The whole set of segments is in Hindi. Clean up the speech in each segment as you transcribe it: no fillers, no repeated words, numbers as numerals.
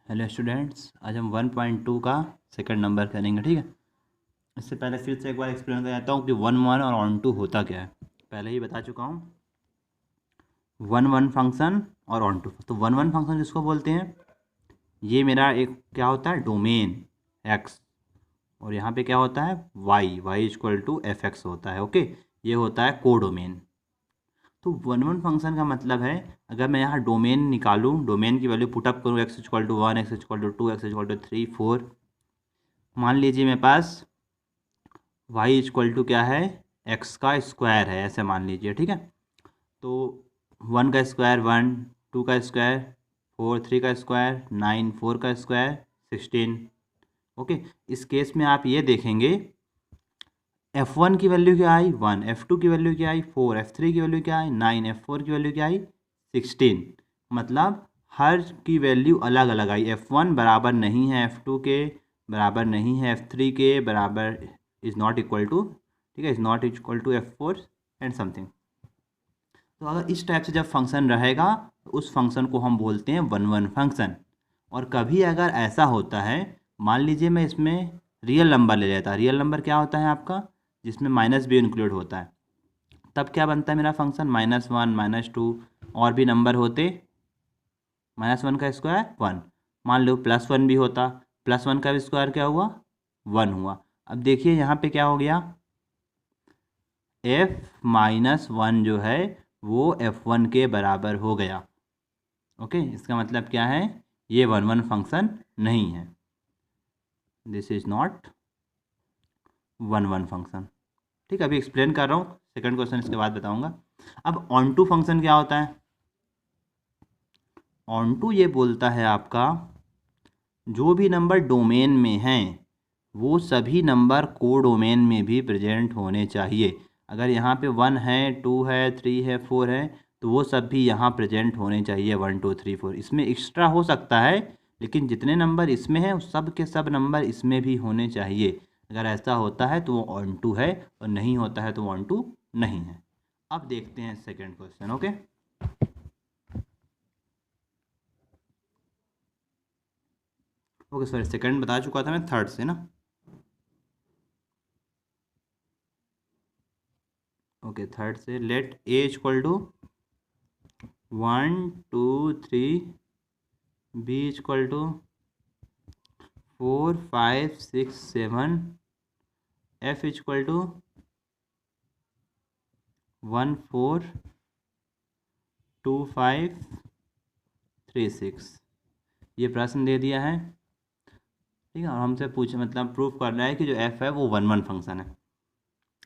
हेलो स्टूडेंट्स, आज हम 1.2 का सेकंड नंबर करेंगे। ठीक है। इससे पहले फिर से एक बार एक्सप्लेन कर देता हूँ कि 1 1 और ऑन टू होता क्या है। पहले ही बता चुका हूँ। 1 1 फंक्शन और ऑन टू। तो 1 1 फंक्शन किसको बोलते हैं? ये मेरा एक क्या होता है, डोमेन एक्स, और यहाँ पे क्या होता है, y equal to f x होता है। ओके, ये होता है को डोमेन। तो 1 1 फंक्शन का मतलब है, अगर मैं यहाँ डोमेन निकालूँ, डोमेन की वैल्यू पुटअप करूँ, x equal to 1, x equal to 2, x equal to 3, 4। मान लीजिए मेरे पास y इक्वल टू क्या है, x का स्क्वायर है, ऐसे मान लीजिए। ठीक है। तो 1 का स्क्वायर 1, 2 का स्क्वायर 4, 3 का स्क्वायर 9, 4 का स्क्वायर 16। ओके, इस केस में आप ये देखेंगे f1 की वैल्यू क्या आई 1, f2 की वैल्यू क्या आई 4, f3 की वैल्यू क्या आई 9, f4 की वैल्यू क्या आई 16। मतलब हर की वैल्यू अलग अलग आई। f1 बराबर नहीं है f2 के, बराबर नहीं है f3 के, बराबर इज़ नॉट इक्वल टू, ठीक है, is not equal to f4 and something. तो अगर इस टाइप से जब फंक्शन रहेगा तो उस फंक्शन को हम बोलते हैं 1 1 फंक्शन। और कभी अगर ऐसा होता है, मान लीजिए मैं इसमें रियल नंबर ले लेता। रियल नंबर क्या होता है आपका, जिसमें माइनस भी इंक्लूड होता है। तब क्या बनता है मेरा फंक्शन, -1, -2 और भी नंबर होते, -1 का स्क्वायर 1। मान लो +1 भी होता, +1 का भी स्क्वायर क्या हुआ, 1 हुआ। अब देखिए यहाँ पे क्या हो गया, f-1 जो है वो f1 के बराबर हो गया। ओके, इसका मतलब क्या है, ये 1 1 फंक्शन नहीं है। This is not 1 1 function. ठीक है, अभी एक्सप्लेन कर रहा हूँ, सेकंड क्वेश्चन इसके बाद बताऊंगा। अब ऑन टू फंक्शन क्या होता है? ऑन टू ये बोलता है आपका, जो भी नंबर डोमेन में हैं वो सभी नंबर को डोमेन में भी प्रेजेंट होने चाहिए। अगर यहाँ पे 1 है, 2 है, 3 है, 4 है, तो वो सब भी यहाँ प्रेजेंट होने चाहिए। 1 2 3 4 इसमें एक्स्ट्रा हो सकता है, लेकिन जितने नंबर इसमें हैं सब के सब नंबर इसमें भी होने चाहिए। अगर ऐसा होता है तो वो ऑन टू है, और नहीं होता है तो ऑन टू नहीं है। अब देखते हैं second question. Okay, okay sorry, second बता चुका था मैं, थर्ड से ना। ओके, थर्ड से let A equal to 1 2 3, B equal to 4 5 6 7, f equal to 1 4 2 5 3 6। ये प्रश्न दे दिया है। ठीक है, और हमसे पूछे मतलब प्रूफ करना है कि जो एफ है वो 1 1 फंक्शन है।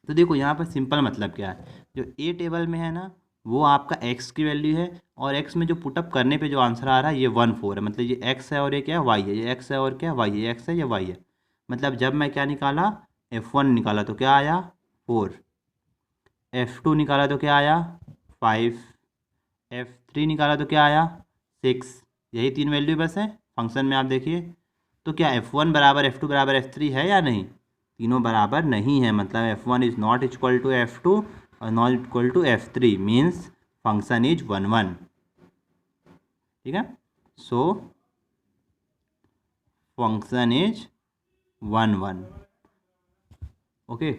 तो देखो यहाँ पर सिंपल मतलब क्या है, जो ए टेबल में है ना वो आपका एक्स की वैल्यू है, और एक्स में जो पुटअप करने पे जो आंसर आ रहा है ये 1 4 है। मतलब ये एक्स है और ये क्या है, वाई है। ये एक्स है और क्या है, वाई है। ये एक्स है, ये वाई है। मतलब जब मैं क्या निकाला, f1 निकाला तो क्या आया 4, f2 निकाला तो क्या आया 5, f3 निकाला तो क्या आया 6। यही तीन वैल्यू बस है फंक्शन में, आप देखिए। तो क्या f1 बराबर f2 बराबर f3 है या नहीं? तीनों बराबर नहीं है। मतलब f1 is not equal to f2 और not equal to f3, means function is 1 1। ठीक है, सो फंक्शन इज 1 1। ओके,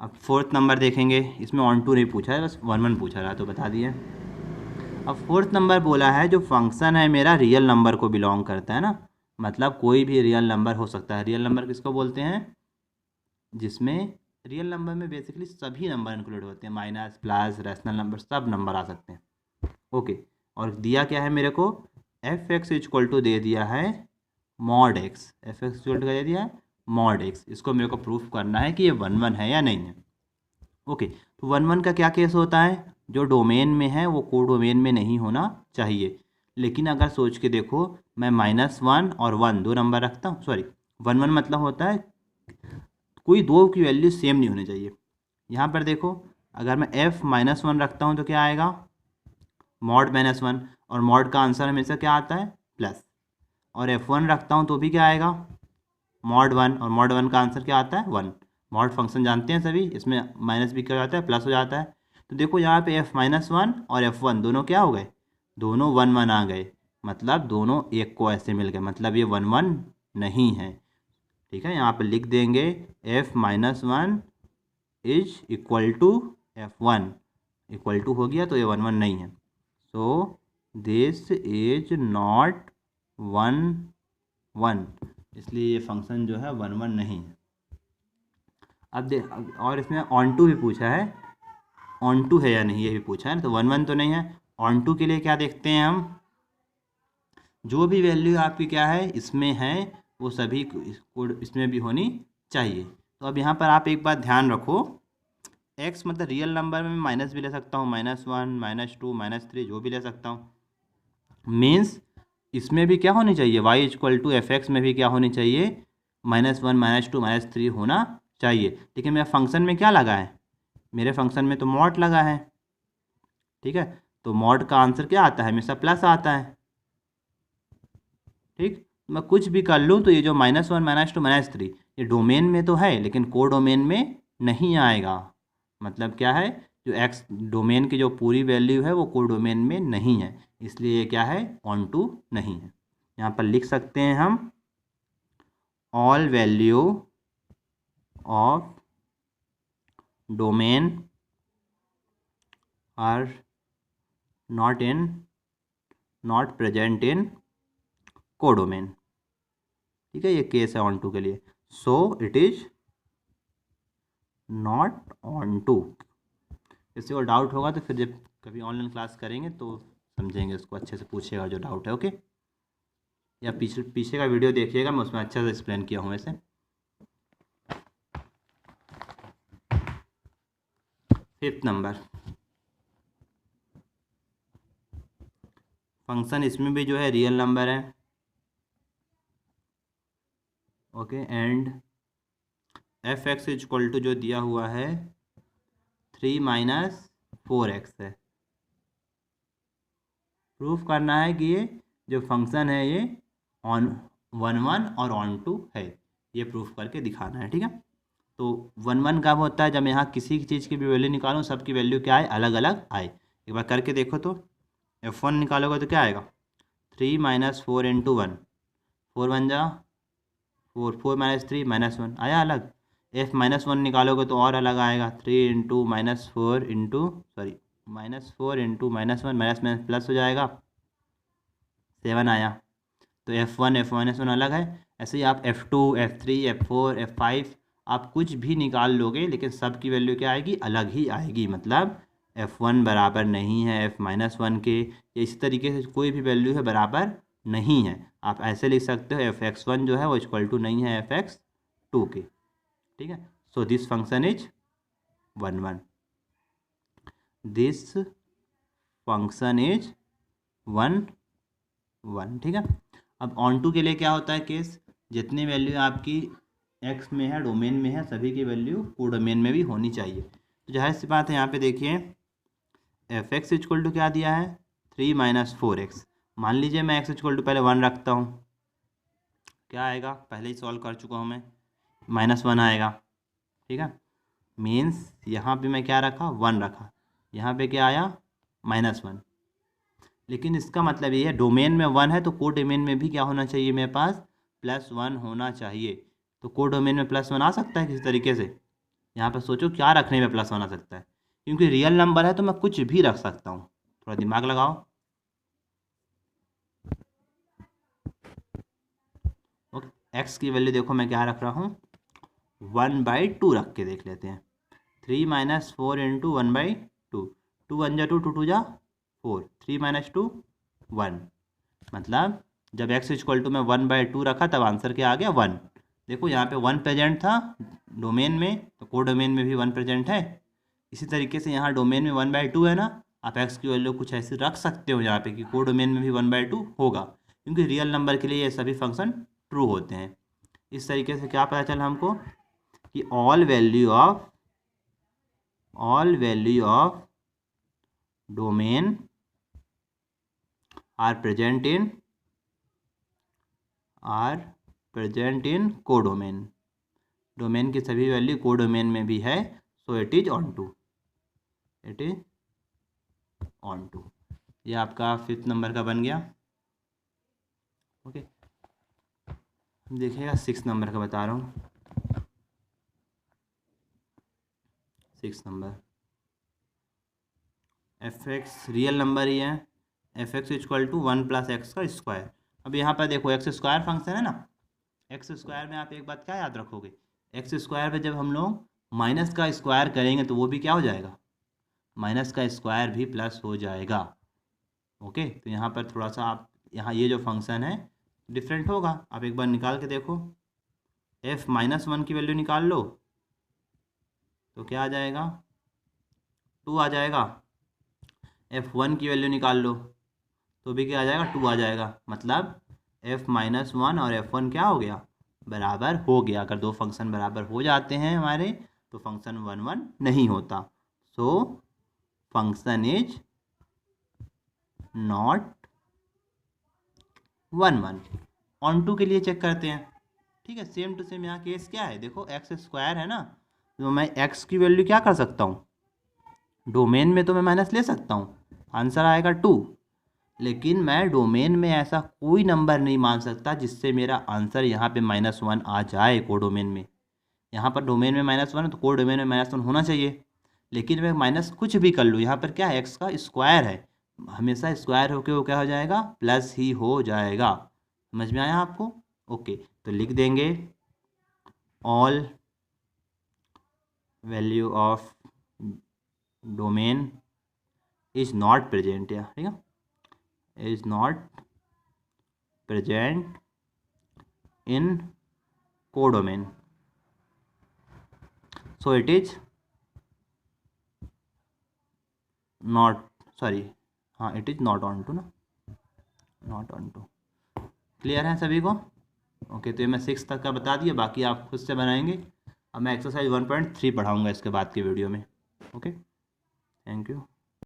अब फोर्थ नंबर देखेंगे। इसमें ऑन टू नहीं पूछा है, बस 1 1 पूछा रहा, तो बता दिए। अब फोर्थ नंबर बोला है, जो फंक्शन है मेरा रियल नंबर को बिलोंग करता है ना। मतलब कोई भी रियल नंबर हो सकता है। रियल नंबर किसको बोलते हैं, जिसमें रियल नंबर में बेसिकली सभी नंबर इंक्लूड होते हैं, माइनस प्लस रैशनल नंबर सब नंबर आ सकते हैं। ओके, और दिया क्या है मेरे को, एफ एक्स इक्वल टू दे दिया है mod x. F x equal to दे दिया है मॉड एक्स। इसको मेरे को प्रूफ करना है कि ये 1 1 है या नहीं है। ओके, तो 1 1 का क्या केस होता है, जो डोमेन में है वो को डोमेन में नहीं होना चाहिए। लेकिन अगर सोच के देखो, मैं -1 और 1 दो नंबर रखता हूँ, सॉरी 1 1 मतलब होता है कोई दो की वैल्यू सेम नहीं होनी चाहिए। यहाँ पर देखो, अगर मैं f-1 रखता हूँ तो क्या आएगा, मॉड -1, और मॉड का आंसर हमेशा क्या आता है, प्लस। और f1 रखता हूँ तो भी क्या आएगा, मॉड 1, और मॉड 1 का आंसर क्या आता है 1। मॉड फंक्शन जानते हैं सभी, इसमें माइनस भी क्या जाता है, प्लस हो जाता है। तो देखो यहाँ पे f-1 और f1 दोनों क्या हो गए, दोनों 1 1 आ गए। मतलब दोनों एक को ऐसे मिल गए, मतलब ये 1 1 नहीं है। ठीक है, यहाँ पे लिख देंगे f-1 is equal to f1, equal to हो गया तो ये 1 1 नहीं है। सो दिस इज नॉट 1 1, इसलिए ये फंक्शन जो है 1 1 नहीं है। अब देख, और इसमें ऑन टू भी पूछा है, ऑन टू है या नहीं ये भी पूछा है, तो 1 1 तो नहीं है। ऑन टू के लिए क्या देखते हैं हम, जो भी वैल्यू आपकी क्या है इसमें है वो सभी कोड इसमें भी होनी चाहिए। तो अब यहाँ पर आप एक बात ध्यान रखो, x मतलब रियल नंबर में मैं माइनस भी ले सकता हूँ, -1 -2 -3 जो भी ले सकता हूँ। मीन्स इसमें भी क्या होनी चाहिए, y इक्वल टू एफ में भी क्या होनी चाहिए, -1 -2 -3 होना चाहिए। लेकिन मेरा फंक्शन में क्या लगा है, मेरे फंक्शन में तो मॉड लगा है। ठीक है, तो मॉड का आंसर क्या आता है, हमेशा प्लस आता है। ठीक, मैं कुछ भी कर लूँ तो ये जो -1 -2 -3 ये डोमेन में तो है लेकिन को डोमेन में नहीं आएगा। मतलब क्या है, जो एक्स डोमेन की जो पूरी वैल्यू है वो को डोमेन में नहीं है, इसलिए ये क्या है, ऑन टू नहीं है। यहाँ पर लिख सकते हैं हम all value of domain are not present in codomain. ठीक है, ये केस है ऑन टू के लिए, so it is not onto. किसी को डाउट होगा तो फिर जब कभी ऑनलाइन क्लास करेंगे तो समझेंगे, उसको अच्छे से पूछेगा जो डाउट है। ओके, या पीछे का वीडियो देखिएगा, मैं उसमें अच्छे से एक्सप्लेन किया हूँ वैसे। फिफ्थ नंबर, फंक्शन इसमें भी जो है रियल नंबर है। Okay, and f x equal to जो दिया हुआ है 3 - 4x है। प्रूफ करना है कि ये जो फंक्शन है ये ऑन 1 1 और ऑन टू है, ये प्रूफ करके दिखाना है। ठीक है, तो 1 1 कब होता है, जब मैं यहाँ किसी चीज़ की भी वैल्यू निकालूँ सबकी वैल्यू क्या आए, अलग अलग आए। एक बार करके देखो तो f1 निकालोगे तो क्या आएगा, 3 - 4 × 1, 4 1 जा 4, 4 - 3 -1 आया अलग। f-1 निकालोगे तो और अलग आएगा, 3 × -4 सॉरी -4 × -1 माइनस प्लस हो जाएगा, 7 आया। तो f1 f-1 अलग है। ऐसे ही आप f2 f3 f4 f5 आप कुछ भी निकाल लोगे लेकिन सब की वैल्यू क्या आएगी, अलग ही आएगी। मतलब f1 बराबर नहीं है f-1 के, या इसी तरीके से कोई भी वैल्यू है बराबर नहीं है। आप ऐसे लिख सकते हो f(x1) जो है वो इक्वल टू नहीं है f(x2) के। ठीक है, so this function is 1 1, this function is 1 1। ठीक है, अब ऑन टू के लिए क्या होता है केस, जितनी वैल्यू आपकी एक्स में है डोमेन में है सभी की वैल्यू को डोमेन में भी होनी चाहिए। तो जाहिर सी बात है, यहाँ पे देखिए एफ एक्स इक्वल टू क्या दिया है, 3 - 4x। मान लीजिए मैं x इक्वल टू पहले 1 रखता हूँ, क्या आएगा, पहले ही सॉल्व कर चुका हूँ मैं, -1 आएगा। ठीक है, मीन्स यहाँ पे मैं क्या रखा, 1 रखा, यहाँ पे क्या आया, -1। लेकिन इसका मतलब ये है डोमेन में 1 है तो को डोमेन में भी क्या होना चाहिए, मेरे पास +1 होना चाहिए। तो को डोमेन में +1 आ सकता है किसी तरीके से, यहाँ पर सोचो क्या रखने में +1 आ सकता है, क्योंकि रियल नंबर है तो मैं कुछ भी रख सकता हूँ। थोड़ा दिमाग लगाओ। ओके, एक्स की वैल्यू देखो मैं क्या रख रहा हूँ, 1/2 रख के देख लेते हैं। 3 - 4 × 1/2, 2 1 जा 2, 2 2 जा 4, 3 - 2 1। मतलब जब x इक्वल टू मैं 1/2 रखा तब आंसर क्या आ गया, 1। देखो यहाँ पे 1 प्रेजेंट था डोमेन में, तो को डोमेन में भी 1 प्रेजेंट है। इसी तरीके से यहाँ डोमेन में 1/2 है ना, आप x की वैल्यू कुछ ऐसी रख सकते हो यहाँ पे कि को डोमेन में भी 1/2 होगा, क्योंकि रियल नंबर के लिए ये सभी फंक्शन ट्रू होते हैं। इस तरीके से क्या पता चला हमको कि all value of domain are present in codomain. Domain की सभी वैल्यू कोडोमेन में भी है, so it is onto, ये आपका 5th नंबर का बन गया। ओके, देखिएगा 6 नंबर का बता रहा हूँ। 6 number f x real number ही है, f x equal to 1 plus x का स्क्वायर। अब यहाँ पर देखो एक्स स्क्वायर फंक्शन है ना, एक्स स्क्वायर में आप एक बात क्या याद रखोगे, एक्स स्क्वायर पे जब हम लोग माइनस का स्क्वायर करेंगे तो वो भी क्या हो जाएगा, माइनस का स्क्वायर भी प्लस हो जाएगा। ओके, तो यहाँ पर थोड़ा सा आप यहाँ ये जो फंक्शन है डिफरेंट होगा, आप एक बार निकाल के देखो, एफ माइनस 1 की वैल्यू निकाल लो तो क्या आ जाएगा, 2 आ जाएगा। F1 की वैल्यू निकाल लो तो भी क्या आ जाएगा, 2 आ जाएगा। मतलब f-1 और F1 क्या हो गया, बराबर हो गया। अगर दो फंक्शन बराबर हो जाते हैं हमारे तो फंक्शन 1 1 नहीं होता। So function is not 1 1। Onto के लिए चेक करते हैं, ठीक है। सेम टू सेम यहाँ केस क्या है, देखो एक्स स्क्वायर है ना, तो मैं एक्स की वैल्यू क्या कर सकता हूँ, डोमेन में तो मैं माइनस ले सकता हूँ, आंसर आएगा 2। लेकिन मैं डोमेन में ऐसा कोई नंबर नहीं मान सकता जिससे मेरा आंसर यहाँ पे -1 आ जाए को डोमेन में। यहाँ पर डोमेन में -1 है तो को डोमेन में -1 होना चाहिए। लेकिन मैं माइनस कुछ भी कर लूँ, यहाँ पर क्या है, एक्स का स्क्वायर है, हमेशा स्क्वायर होके वो क्या हो जाएगा, प्लस ही हो जाएगा। समझ में आया आपको? ओके, तो लिख देंगे all value of domain is not present, या ठीक है, is not present in codomain, so it is not, sorry, हाँ it is not on to ना, not on to। क्लियर है सभी को? ओके, तो ये मैं 6 तक का बता दिया, बाकी आप खुद से बनाएंगे। अब मैं एक्सरसाइज 1.3 पढ़ाऊँगा इसके बाद की वीडियो में। Okay, thank you.